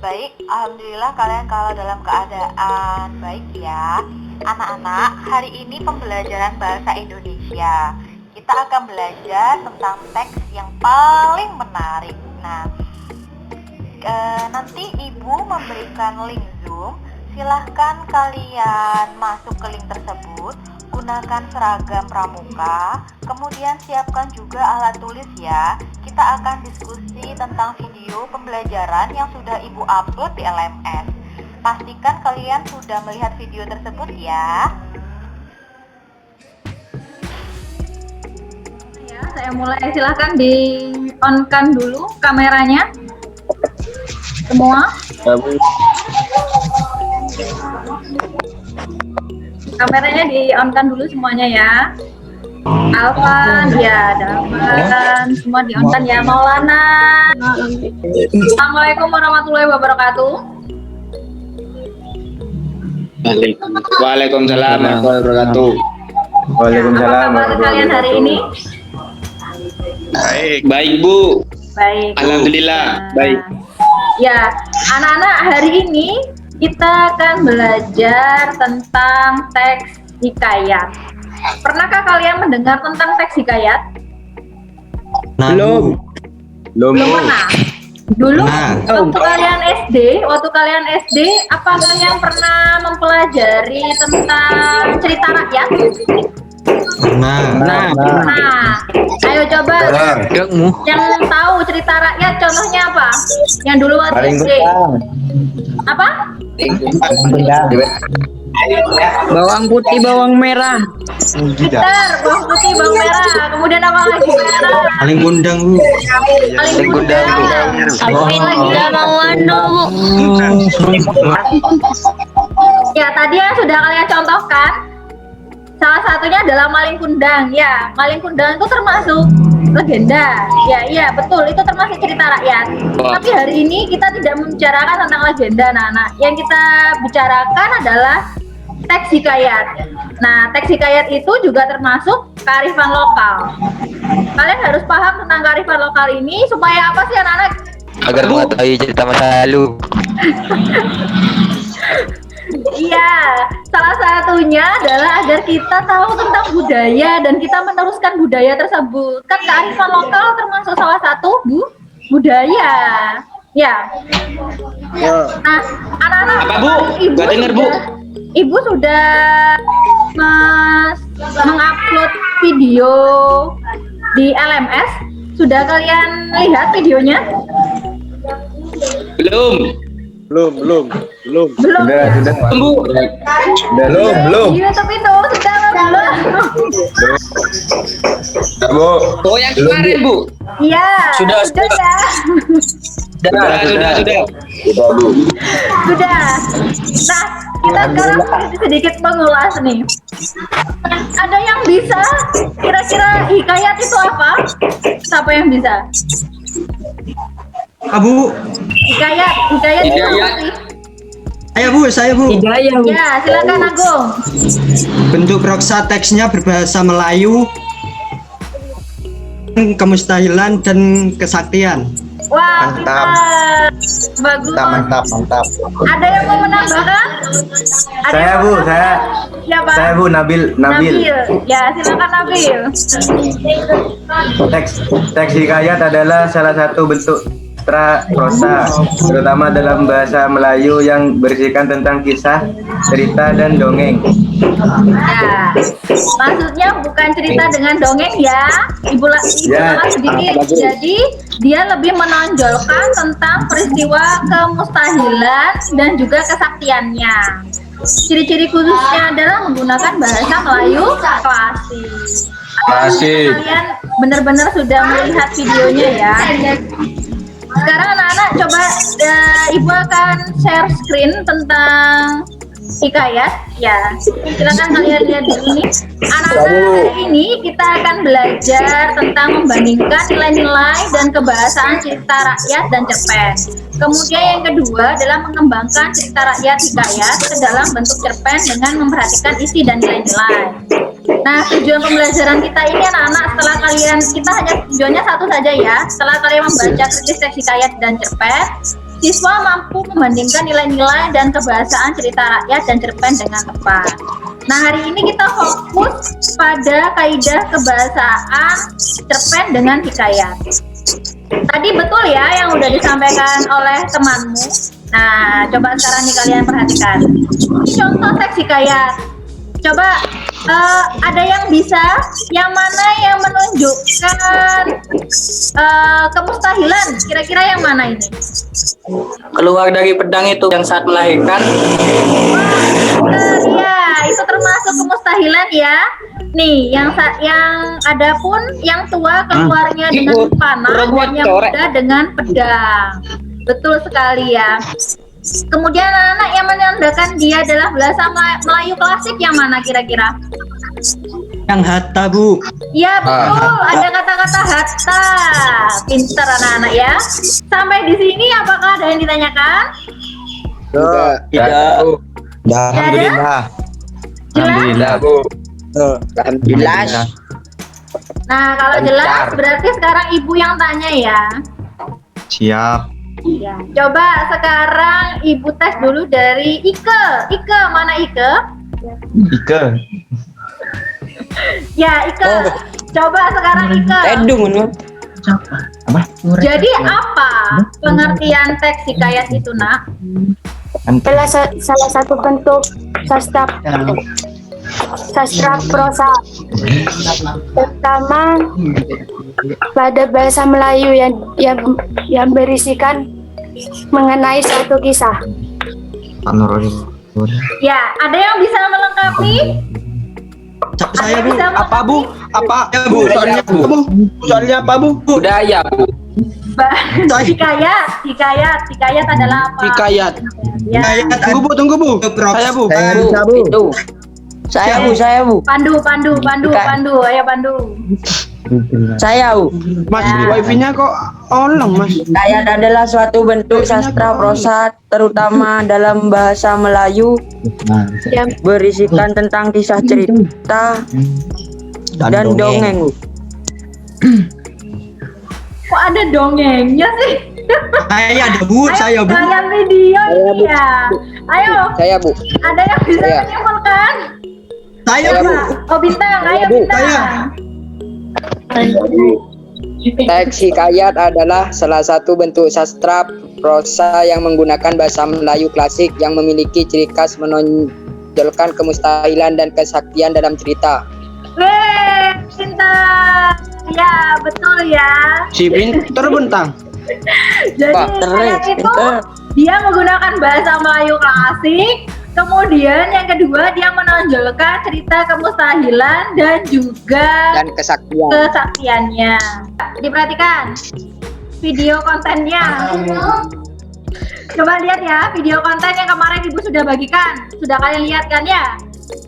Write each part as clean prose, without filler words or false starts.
Baik, alhamdulillah kalian kalau dalam keadaan baik ya. Anak-anak, hari ini pembelajaran bahasa Indonesia. Kita akan belajar tentang teks yang paling menarik. Nah, nanti Ibu memberikan link Zoom. Silahkan kalian masuk ke link tersebut. Gunakan seragam pramuka. Kemudian siapkan juga alat tulis ya. Kita akan diskusi tentang video pembelajaran yang sudah Ibu upload di LMS. Pastikan kalian sudah melihat video tersebut ya. Ya, saya mulai. Silahkan di on-kan dulu kameranya. Semua. Kameranya di on-kan dulu semuanya ya. Alvan, ya, Daman, semua di on-kan ya. Maulana. Assalamualaikum warahmatullahi wabarakatuh. Waalaikumsalam warahmatullahi wabarakatuh. Waalaikumsalam. Apa kabar kalian hari ini? Baik Bu. Baik. Alhamdulillah baik. Ya, anak-anak, hari ini kita akan belajar tentang teks hikayat. Pernahkah kalian mendengar tentang teks hikayat? Belum Pernah. Dulu waktu kalian SD, apa kalian pernah mempelajari tentang cerita rakyat? Nah, Ayo coba yang tahu cerita rakyat contohnya apa? Yang dulu waktu SD. Apa? Bawang putih, bawang merah. Benar, bawang putih, bawang merah. Kemudian apa lagi? paling kundang Bu. Paling kundang. Ya, tadi yang sudah kalian contohkan, salah satunya adalah Maling Kundang. Ya, Maling Kundang itu termasuk legenda. Ya, iya betul, itu termasuk cerita rakyat. Tapi hari ini kita tidak membicarakan tentang legenda, anak-anak. Yang kita bicarakan adalah teks hikayat. Nah, teks hikayat itu juga termasuk kearifan lokal. Kalian harus paham tentang kearifan lokal ini supaya apa sih anak-anak? Agar mengetahui cerita masa lalu. Iya, salah satunya adalah agar kita tahu tentang budaya dan kita meneruskan budaya tersebut. Kan kearifan lokal termasuk salah satu budaya. Ya. Nah, anak-anak, Apa Bu? Gak dengar Bu. Ibu sudah mengupload video di LMS. Sudah kalian lihat videonya? Belum. Belum. Sudah Bu. Belum. Di YouTube itu sudah belum? Bu. Oh yang kemarin Bu. Iya. Sudah. Ya. Sudah. Sudah. Nah, kita sekarang sedikit mengulas nih. Ada yang bisa kira-kira hikayat itu apa? Siapa yang bisa? Bu. Hikayat itu apa sih? Saya Bu. Ya, silakan Agung. Bentuk proksa teksnya berbahasa Melayu, kemustahilan dan kesaktian. Wah, Mantap. Bagus. Mantap. Ada yang mau menambahkan? Siapa? Saya Bu, Nabil. Ya, silakan Nabil. Teks hikayat adalah salah satu bentuk prosa, terutama dalam bahasa Melayu yang berisikan tentang kisah, cerita, dan dongeng. Ya, maksudnya bukan cerita dengan dongeng ya. Ibu sedikit. Jadi dia lebih menonjolkan tentang peristiwa kemustahilan dan juga kesaktiannya. Ciri-ciri khususnya adalah menggunakan bahasa Melayu klasik. Kalian benar-benar sudah melihat videonya ya. Sekarang anak-anak coba Ibu akan share screen tentang hikayat ya. Silakan kalian lihat dulu nih. Anak-anak, hari ini kita akan belajar tentang membandingkan nilai-nilai dan kebahasaan cerita rakyat dan cerpen. Kemudian yang kedua adalah mengembangkan cerita rakyat hikayat ke dalam bentuk cerpen dengan memperhatikan isi dan nilai-nilai. Nah, tujuan pembelajaran kita ini anak-anak, setelah kalian, kita hanya tujuannya satu saja ya. Setelah kalian membaca kritis teks hikayat dan cerpen, siswa mampu membandingkan nilai-nilai dan kebahasaan cerita rakyat dan cerpen dengan tepat. Nah, hari ini kita fokus pada kaidah kebahasaan cerpen dengan hikayat. Tadi betul ya yang udah disampaikan oleh temanmu. Nah, coba sekarang nih kalian perhatikan. Contoh teks hikayat. Coba ada yang bisa, yang mana yang menunjukkan kemustahilan? Kira-kira yang mana ini? Keluar dari pedang itu yang saat melahirkan. Iya, itu termasuk kemustahilan ya. Nih, yang ada pun yang tua keluarnya dengan panah dan yang muda dengan pedang. Betul sekali ya. Kemudian anak-anak yang menandakan dia adalah bahasa Melayu klasik yang mana kira-kira? Yang hatta, Bu. Ya betul, ada kata-kata hatta. Pintar anak-anak ya. Sampai di sini apakah ada yang ditanyakan? Tidak. Alhamdulillah. Alhamdulillah, Bu. Jelas. Nah, kalau jelas berarti sekarang ibu yang tanya ya. Siap. Ya, coba sekarang ibu tes dulu dari Ike. Ike, mana Ike? Ike. Ya, Ike. Coba sekarang Ike. Apa? Jadi apa pengertian teks hikayat itu, Nak? Adalah salah satu bentuk sastra prosa, terutama pada bahasa Melayu yang berisikan mengenai suatu kisah. Ya, ada yang bisa melengkapi? Saya, Bu. Apa, Bu? Apa? Ya, Bu. Soalnya, Bu. Soalnya apa, Bu? Budaya, Bu. Hikayat adalah apa? Hikayat. Ya. Tunggu, Bu. Saya, Bu. Itu. Saya, Bu. Pandu. Ayo Pandu. Saya, Bu. Mas, wifi-nya kok oleng, Mas? Hikayat adalah suatu bentuk sastra prosa terutama dalam bahasa Melayu yang berisikan tentang kisah cerita dan dongeng, Bu. Kok ada dongengnya sih? Saya ada, Bu. Saya, Bu. Kalian video ini ya. Ayo. Saya, Bu. Ada yang bisa menyimpulkan? Saya, Bu. Oh, Bintang. Ayo Bintang. Teks hikayat adalah salah satu bentuk sastra prosa yang menggunakan bahasa Melayu klasik yang memiliki ciri khas menonjolkan kemustahilan dan kesaktian dalam cerita. Weh, Bintang. Ya, betul ya. Si pinter Bentang. Jadi hikayat itu dia menggunakan bahasa Melayu klasik. Kemudian yang kedua dia menonjolkan cerita kemustahilan dan juga kesaktiannya. Diperhatikan video kontennya. Coba lihat ya video konten yang kemarin Ibu sudah bagikan. Sudah kalian lihat kan ya?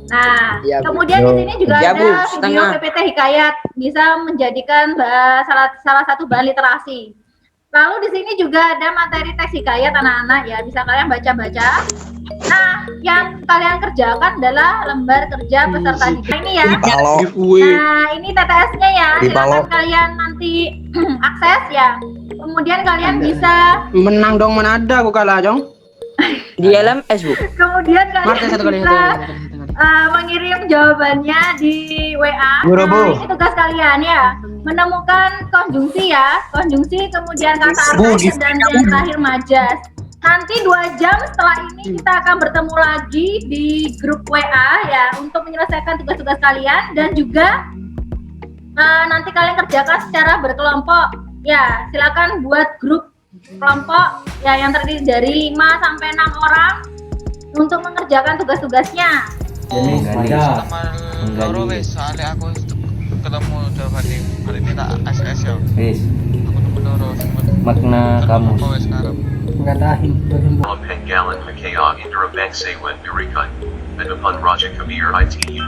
Nah, ya, kemudian di sini juga ya, ada Bu, video PPT hikayat bisa menjadikan salah satu bahan literasi. Lalu di sini juga ada materi teks hikayat anak-anak ya, bisa kalian baca-baca. Nah, yang kalian kerjakan adalah lembar kerja peserta didik ini ya. Nah, ini TTS-nya ya. Silakan kalian nanti akses ya. Kemudian kalian bisa Menang dong, mana ada aku kalah, Jong. Di LMS, Bu. kemudian kalian bisa mengirim jawabannya di WA. Nah, ini tugas kalian ya, menemukan konjungsi ya, konjungsi kemudian kata arti dan yang terakhir majas. Nanti 2 jam setelah ini kita akan bertemu lagi di grup WA ya untuk menyelesaikan tugas-tugas kalian dan juga nanti kalian kerjakan secara berkelompok ya. Silakan buat grup kelompok ya yang terdiri dari 5 sampai 6 orang untuk mengerjakan tugas-tugasnya. Soalnya aku ketemu jawabannya hari ini tak SS ya. Aku nemu Doro makna kamu. Penggalan Makaya Indra Bangsawan Birikan, Menapan Raja Kabir ITU.